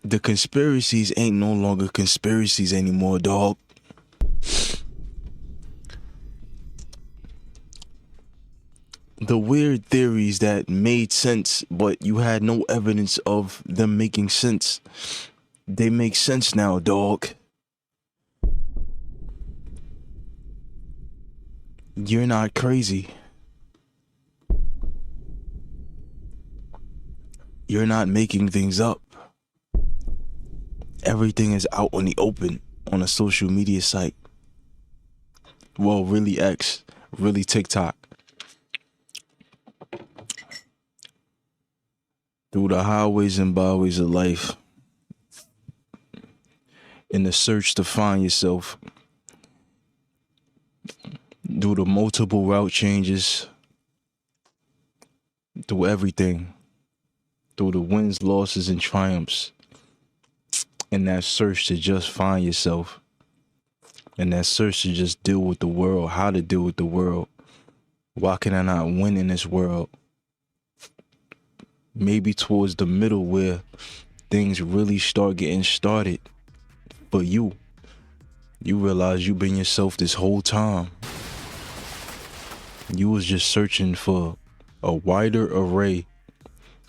The conspiracies ain't no longer conspiracies anymore, dog. The weird theories that made sense, but you had no evidence of them making sense, they make sense now, dog. You're not crazy. You're not making things up. Everything is out on the open on a social media site. Well, really X, really TikTok. Through the highways and byways of life, in the search to find yourself, through the multiple route changes, through everything, through the wins, losses, and triumphs, in that search to just find yourself, in that search to just deal with the world, how to deal with the world. Why can I not win in this world? Maybe towards the middle where things really start getting started. But you realize you've been yourself this whole time. You was just searching for a wider array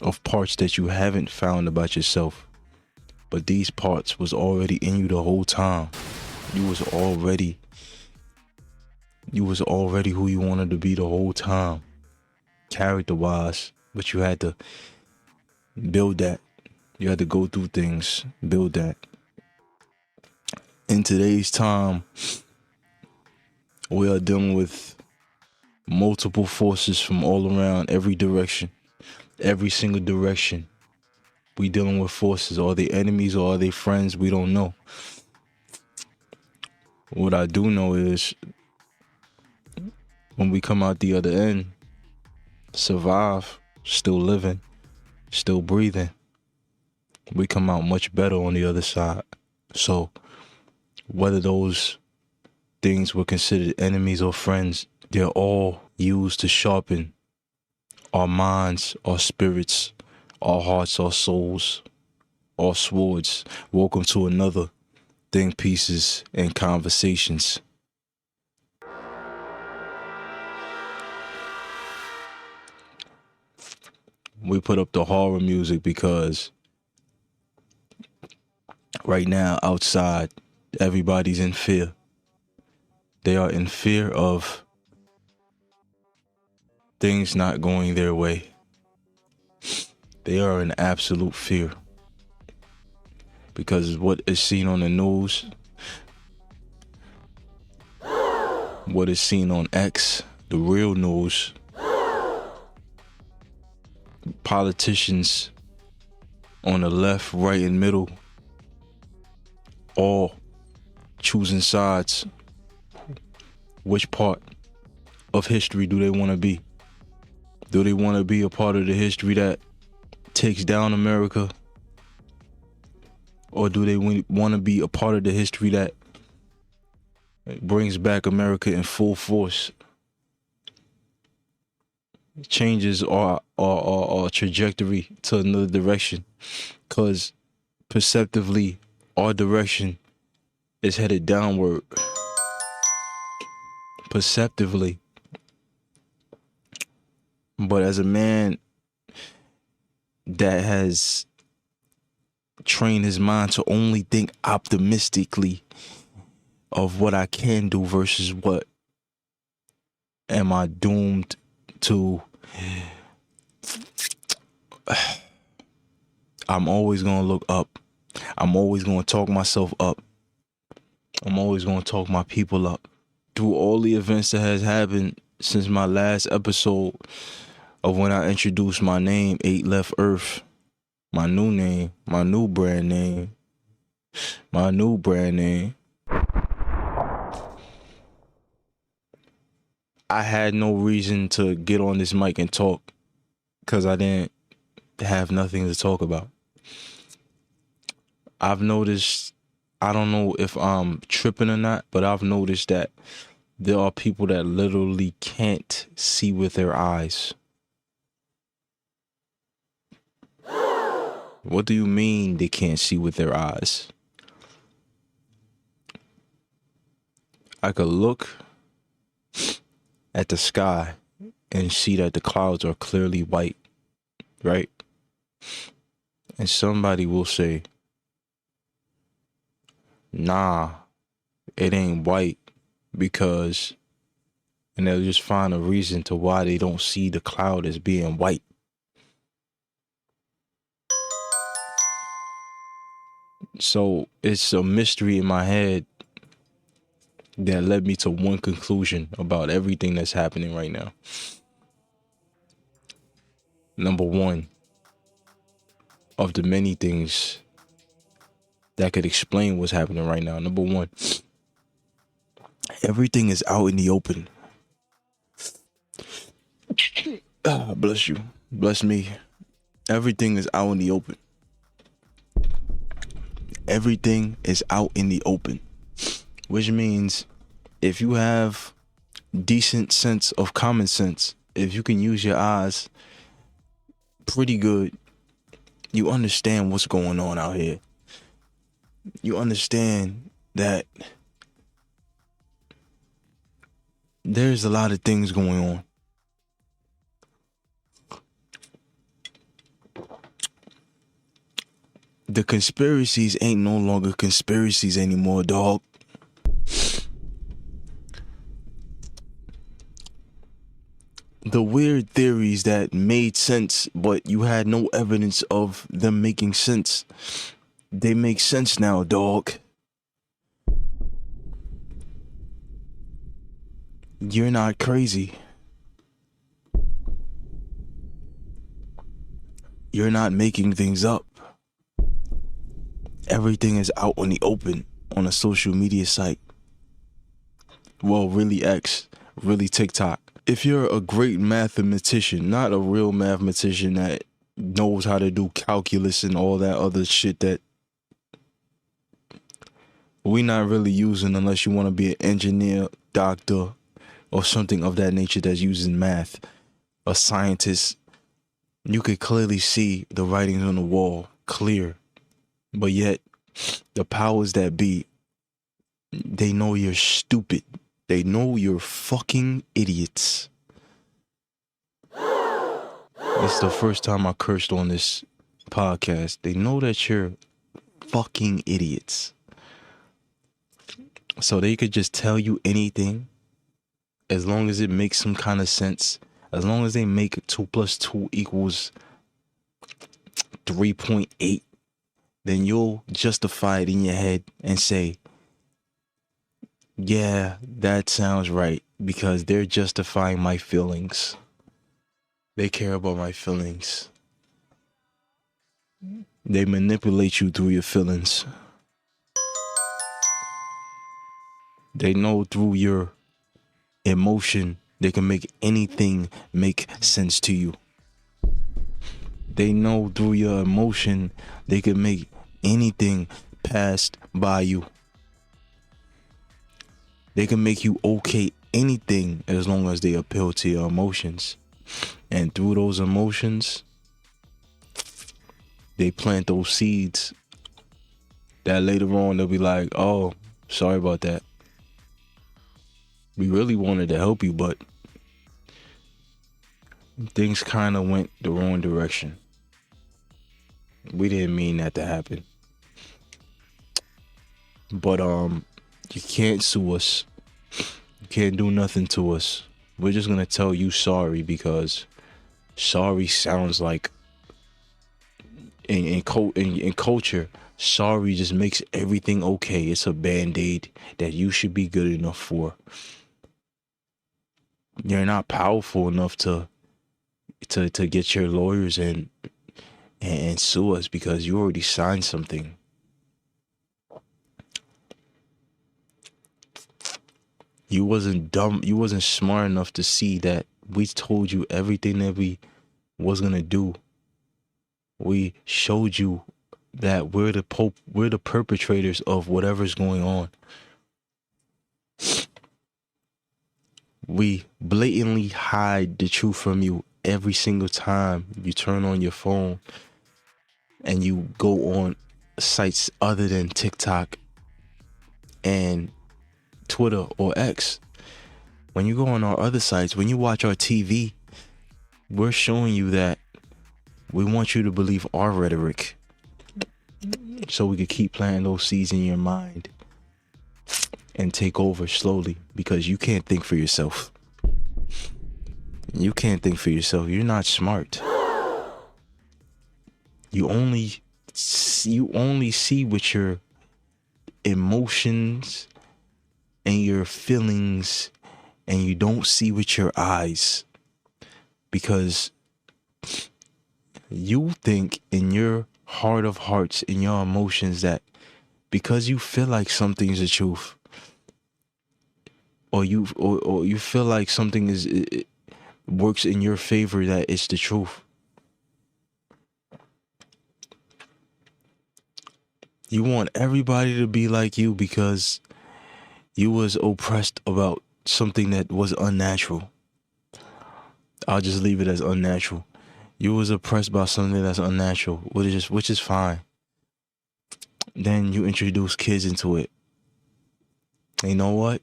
of parts that you haven't found about yourself. But these parts was already in you the whole time. You was already who you wanted to be the whole time, character-wise. But you had to build that. You had to go through things, build that. In today's time, we are dealing with multiple forces from all around, every direction, every single direction. We dealing with forces. Are they enemies or are they friends? We don't know. What I do know is when we come out the other end, survive, still living, still breathing, we come out much better on the other side. So whether those things were considered enemies or friends, they're all used to sharpen our minds, our spirits, our hearts, our souls, our swords. Welcome to another Think Pieces and Conversations. We put up the horror music because right now outside, everybody's in fear. They are in fear of things not going their way. They are in absolute fear because what is seen on the news, what is seen on X, the real news, politicians on the left, right, and middle, all choosing sides. Which part of history do they want to be? Do they want to be a part of the history that takes down America? Or do they want to be a part of the history that brings back America in full force? Changes our trajectory to another direction. Because perceptively, our direction is headed downward. Perceptively. But as a man that has trained his mind to only think optimistically of what I can do versus what am I doomed to, I'm always going to look up. I'm always going to talk myself up. I'm always going to talk my people up. Through all the events that has happened since my last episode of when I introduced my name, 8 Left Earth, my new name, my new brand name, I had no reason to get on this mic and talk because I didn't have nothing to talk about. I've noticed, I don't know if I'm tripping or not, but I've noticed that there are people that literally can't see with their eyes. What do you mean they can't see with their eyes? I could look at the sky and see that the clouds are clearly white, right? And somebody will say, nah, it ain't white because, and they'll just find a reason to why they don't see the cloud as being white. So it's a mystery in my head that led me to one conclusion about everything that's happening right now. Number one of the many things that could explain what's happening right now. Number one, everything is out in the open. Bless you. Bless me. Everything is out in the open. Everything is out in the open. Which means if you have decent sense of common sense, if you can use your eyes pretty good, you understand what's going on out here. You understand that there's a lot of things going on. The conspiracies ain't no longer conspiracies anymore, dog. The weird theories that made sense, but you had no evidence of them making sense, they make sense now, dog. You're not crazy. You're not making things up. Everything is out on the open on a social media site. Well, really X, really TikTok. If you're a great mathematician, not a real mathematician that knows how to do calculus and all that other shit that we're not really using unless you want to be an engineer, doctor, or something of that nature that's using math, a scientist, you could clearly see the writings on the wall, clear. But yet, the powers that be, they know you're stupid. They know you're fucking idiots. It's the first time I cursed on this podcast. They know that you're fucking idiots. So they could just tell you anything as long as it makes some kind of sense. As long as they make 2 + 2 = 3.8, then you'll justify it in your head and say, yeah, that sounds right, because they're justifying my feelings. They care about my feelings. They manipulate you through your feelings. They know through your emotion, they can make anything make sense to you. They know through your emotion, they can make anything pass by you. They can make you okay anything as long as they appeal to your emotions. And through those emotions, they plant those seeds that later on they'll be like, oh, sorry about that. We really wanted to help you, but things kind of went the wrong direction. We didn't mean that to happen. But you can't sue us. You can't do nothing to us. We're just gonna tell you sorry, because sorry sounds like in culture, sorry just makes everything okay. It's a band-aid that you should be good enough for. You're not powerful enough to get your lawyers and sue us because you already signed something. You wasn't dumb. You wasn't smart enough to see that we told you everything that we was gonna do. We showed you that we're the perpetrators of whatever's going on. We blatantly hide the truth from you every single time you turn on your phone. and you go on sites other than TikTok and Twitter or X, when you go on our other sites, when you watch our TV, we're showing you that we want you to believe our rhetoric so we could keep planting those seeds in your mind and take over slowly, because you can't think for yourself. You can't think for yourself. You're not smart. You only see with your emotions and your feelings, and you don't see with your eyes, because you think in your heart of hearts, in your emotions, that because you feel like something's the truth, or you feel like something it works in your favor, that it's the truth. You want everybody to be like you because you was oppressed about something that was unnatural. I'll just leave it as unnatural. You was oppressed by something that's unnatural, which is fine. Then you introduce kids into it. And you know what?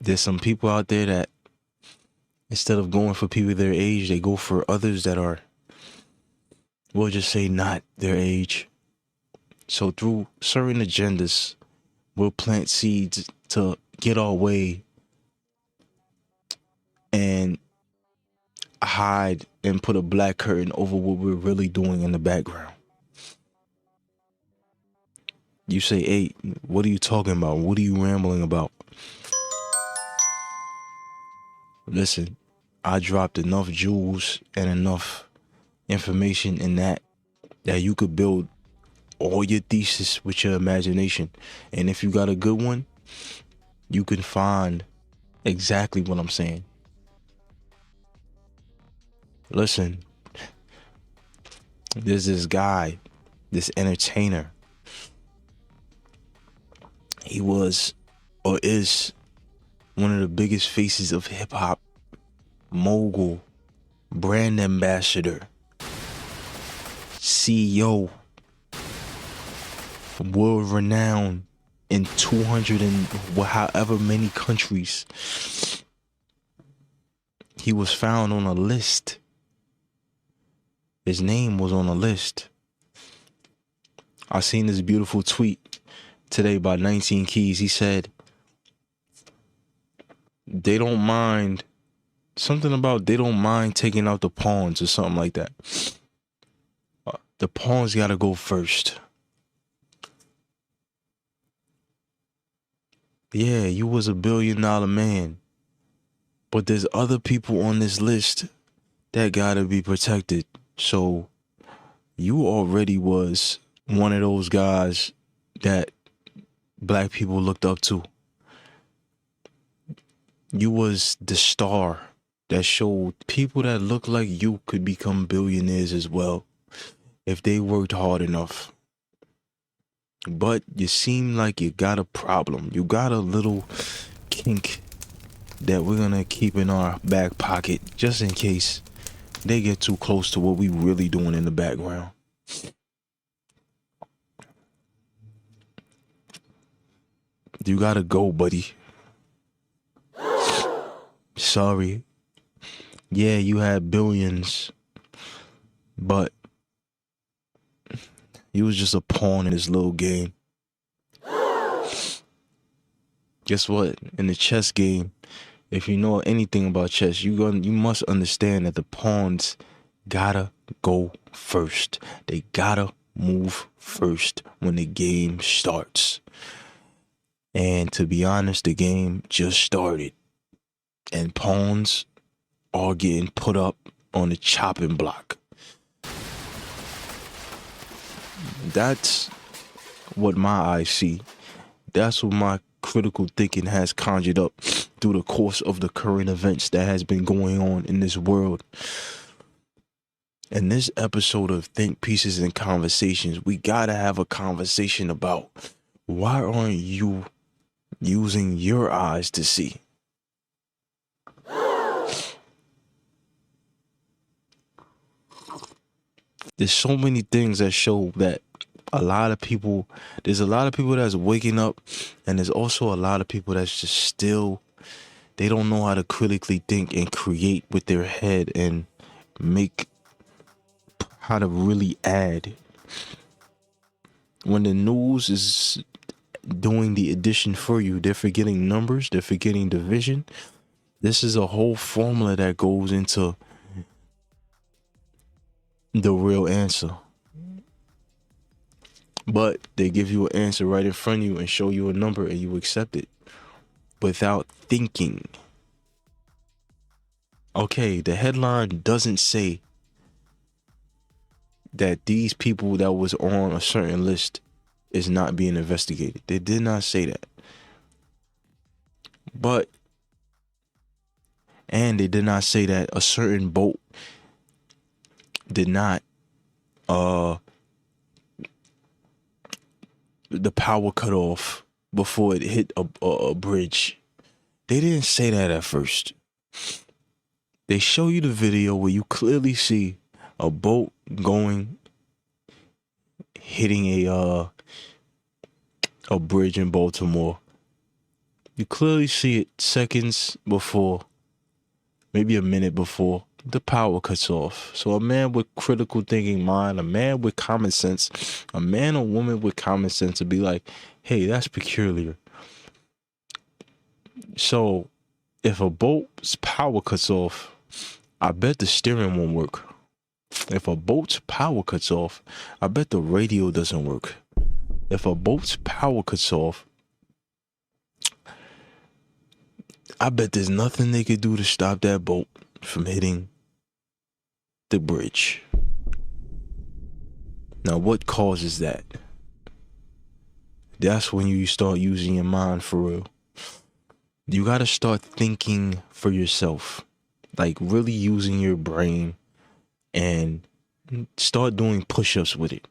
There's some people out there that instead of going for people their age, they go for others that are, we'll just say, not their age. So through certain agendas, we'll plant seeds to get our way and hide and put a black curtain over what we're really doing in the background. You say, hey, what are you talking about? What are you rambling about? Listen, I dropped enough jewels and enough information in that you could build all your thesis with your imagination. And if you got a good one, you can find exactly what I'm saying. Listen, there's this guy, this entertainer. He was or is one of the biggest faces of hip hop, mogul, brand ambassador, CEO, world renowned in 200 and however many countries. He was found on a list. His name was on a list. I seen this beautiful tweet today by 19 Keys. He said, they don't mind, something about they don't mind taking out the pawns or something like that. The pawns gotta go first. Yeah, you was $1 billion man, but there's other people on this list that gotta be protected. So you already was one of those guys that black people looked up to. You was the star that showed people that look like you could become billionaires as well if they worked hard enough. But you seem like you got a problem. You got a little kink that we're gonna keep in our back pocket just in case they get too close to what we really doing in the background. You gotta go, buddy. Sorry. Yeah, you had billions, but you was just a pawn in this little game. Guess what? In the chess game, if you know anything about chess, you must understand that the pawns gotta go first. They gotta move first when the game starts. And to be honest, the game just started. And pawns are getting put up on the chopping block. That's what my eyes see. That's what my critical thinking has conjured up through the course of the current events that has been going on in this world. In this episode of Think Pieces and Conversations, we gotta have a conversation about why aren't you using your eyes to see? There's so many things that show that there's a lot of people that's waking up, and there's also a lot of people that's just still, they don't know how to critically think and create with their head and make, how to really add. When the news is doing the addition for you, they're forgetting numbers, they're forgetting division. This is a whole formula that goes into the real answer. But they give you an answer right in front of you and show you a number, and you accept it without thinking. Okay, the headline doesn't say that these people that was on a certain list is not being investigated. They did not say that. And they did not say that a certain boat did not, the power cut off before it hit a bridge. They didn't say that at first. They show you the video where you clearly see a boat hitting a bridge in Baltimore. You clearly see it seconds before, maybe a minute before, the power cuts off. So a man with critical thinking mind, a man with common sense, a man or woman with common sense would be like, hey, that's peculiar. So if a boat's power cuts off, I bet the steering won't work. If a boat's power cuts off, I bet the radio doesn't work. If a boat's power cuts off, I bet there's nothing they could do to stop that boat from hitting the bridge. Now, what causes that? That's when you start using your mind for real. You got to start thinking for yourself, like really using your brain, and start doing push-ups with it.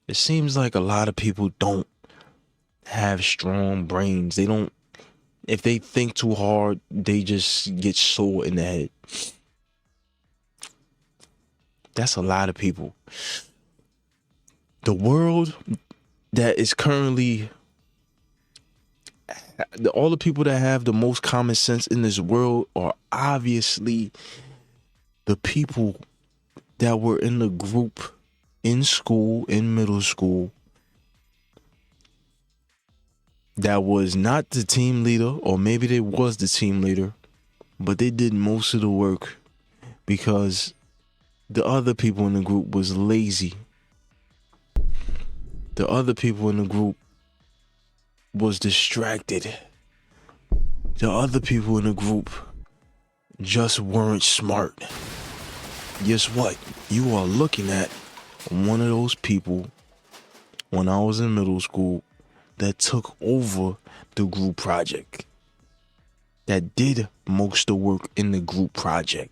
It seems like a lot of people don't have strong brains. If they think too hard, they just get sore in the head. That's a lot of people. The world that is currently, all the people that have the most common sense in this world are obviously the people that were in the group in school, in middle school, that was not the team leader, or maybe they was the team leader, but they did most of the work because the other people in the group was lazy. The other people in the group was distracted. The other people in the group just weren't smart. Guess what? You are looking at one of those people when I was in middle school that took over the group project, that did most of the work in the group project.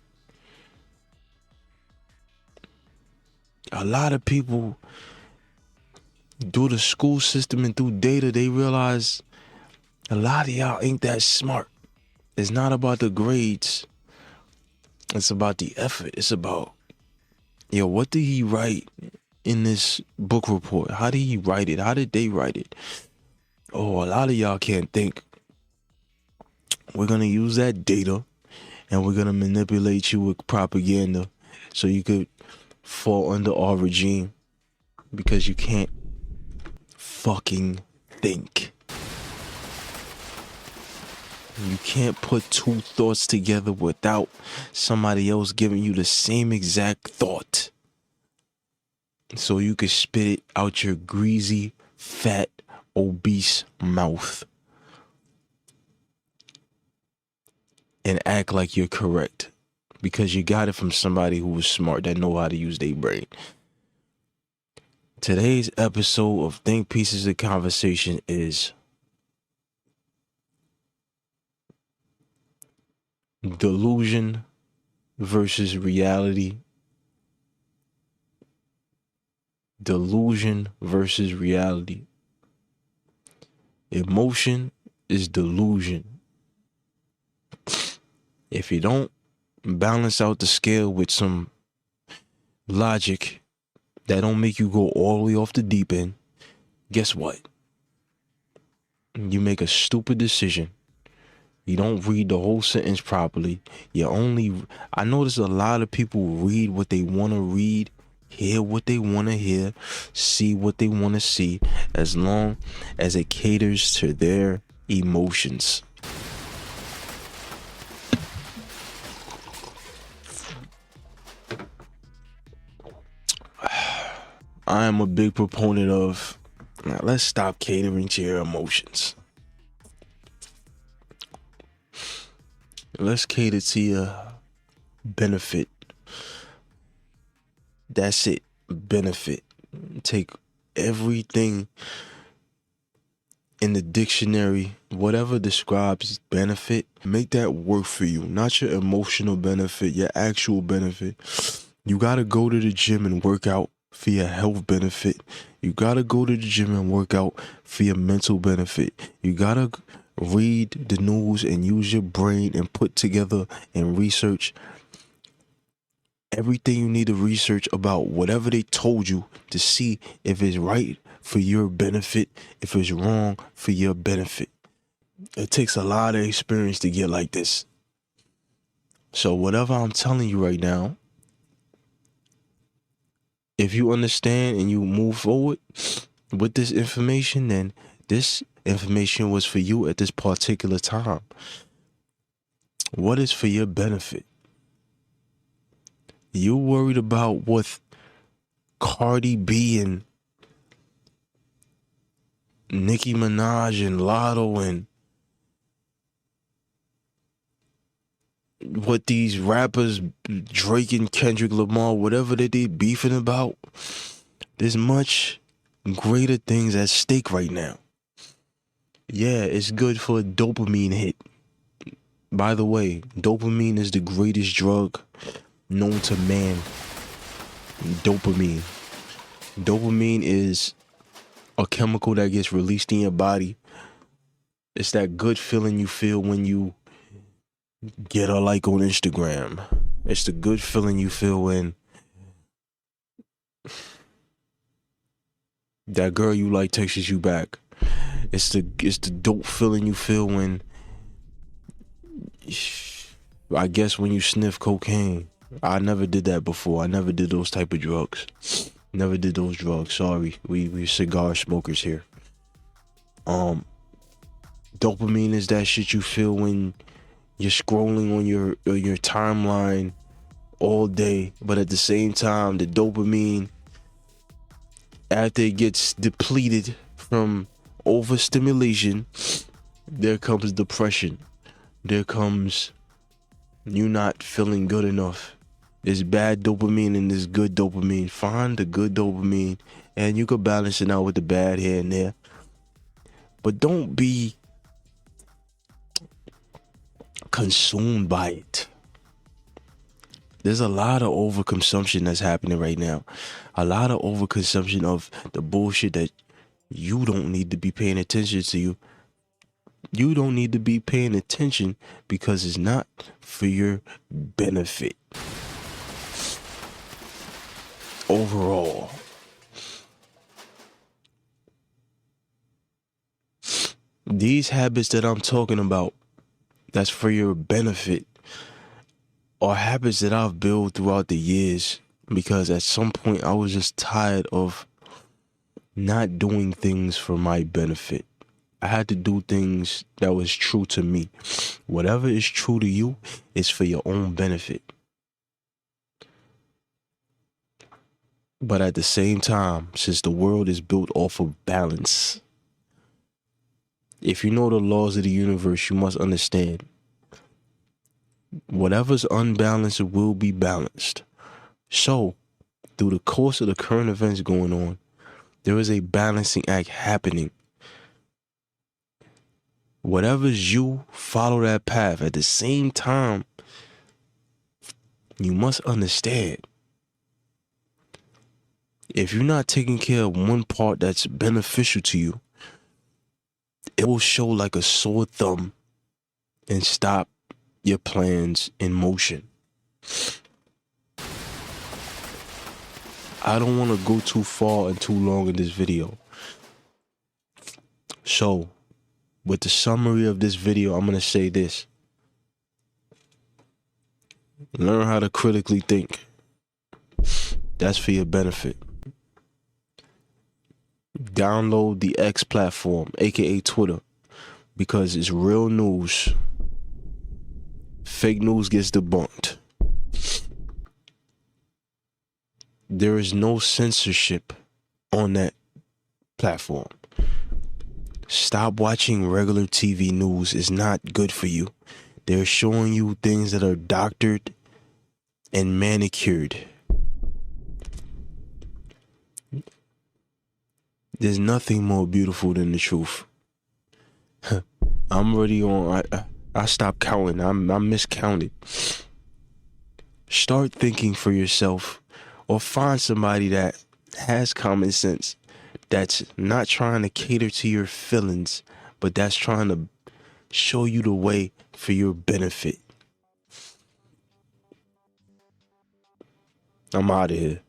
A lot of people, through the school system and through data, they realize a lot of y'all ain't that smart. It's not about the grades. It's about the effort. It's about, what did he write in this book report? How did he write it? How did they write it? Oh, a lot of y'all can't think. We're going to use that data and we're going to manipulate you with propaganda so you could fall under our regime because you can't fucking think. You can't put two thoughts together without somebody else giving you the same exact thought, so you can spit it out your greasy, fat, obese mouth and act like you're correct because you got it from somebody who was smart, that know how to use their brain. Today's episode of Think Pieces of Conversation is delusion versus reality. Delusion versus reality. Emotion is delusion. If you don't balance out the scale with some logic, that don't make you go all the way off the deep end, guess what? You make a stupid decision. You don't read the whole sentence properly. I notice a lot of people read what they want to read, hear what they want to hear, see what they want to see, as long as it caters to their emotions. I am a big proponent of, let's stop catering to your emotions. Let's cater to your benefit. That's it. Benefit. Take everything in the dictionary, whatever describes benefit, make that work for you. Not your emotional benefit, your actual benefit. You gotta go to the gym and work out for your health benefit. You gotta go to the gym and work out for your mental benefit. You gotta read the news and use your brain and put together and research everything you need to research about whatever they told you to see if it's right for your benefit, if it's wrong for your benefit. It takes a lot of experience to get like this. So whatever I'm telling you right now, if you understand and you move forward with this information, then this information was for you at this particular time. What is for your benefit? You worried about what Cardi B and Nicki Minaj and Lotto and what these rappers, Drake and Kendrick Lamar, whatever that they beefing about. There's much greater things at stake right now. Yeah, it's good for a dopamine hit. By the way, dopamine is the greatest drug known to man. Dopamine. Dopamine is a chemical that gets released in your body. It's that good feeling you feel when you get a like on Instagram. It's the good feeling you feel when that girl you like texts you back. It's the dope feeling you feel when, I guess, when you sniff cocaine. I never did that before. I never did those type of drugs. Never did those drugs. Sorry. We cigar smokers here. Dopamine is that shit you feel when you're scrolling on your timeline all day, but at the same time, the dopamine, after it gets depleted from overstimulation, there comes depression. There comes you not feeling good enough. There's bad dopamine and there's good dopamine. Find the good dopamine and you can balance it out with the bad here and there. But don't be consumed by it. There's a lot of overconsumption that's happening right now. A lot of overconsumption of the bullshit that you don't need to be paying attention to. You don't need to be paying attention because it's not for your benefit. Overall. These habits that I'm talking about, that's for your benefit, are habits that I've built throughout the years because at some point I was just tired of not doing things for my benefit. I had to do things that was true to me. Whatever is true to you is for your own benefit. But at the same time, since the world is built off of balance, if you know the laws of the universe, you must understand whatever's unbalanced will be balanced. So, through the course of the current events going on, there is a balancing act happening. Whatever's you, follow that path. At the same time, you must understand, if you're not taking care of one part that's beneficial to you, it will show like a sore thumb and stop your plans in motion. I don't want to go too far and too long in this video. So, with the summary of this video, I'm going to say this. Learn how to critically think. That's for your benefit. Download the X platform, aka Twitter, because it's real news. Fake news gets debunked. There is no censorship on that platform. Stop watching regular TV news. It's not good for you. They're showing you things that are doctored and manicured. There's nothing more beautiful than the truth. I'm already on. I stopped counting. I miscounted. Start thinking for yourself, or find somebody that has common sense, that's not trying to cater to your feelings, but that's trying to show you the way for your benefit. I'm out of here.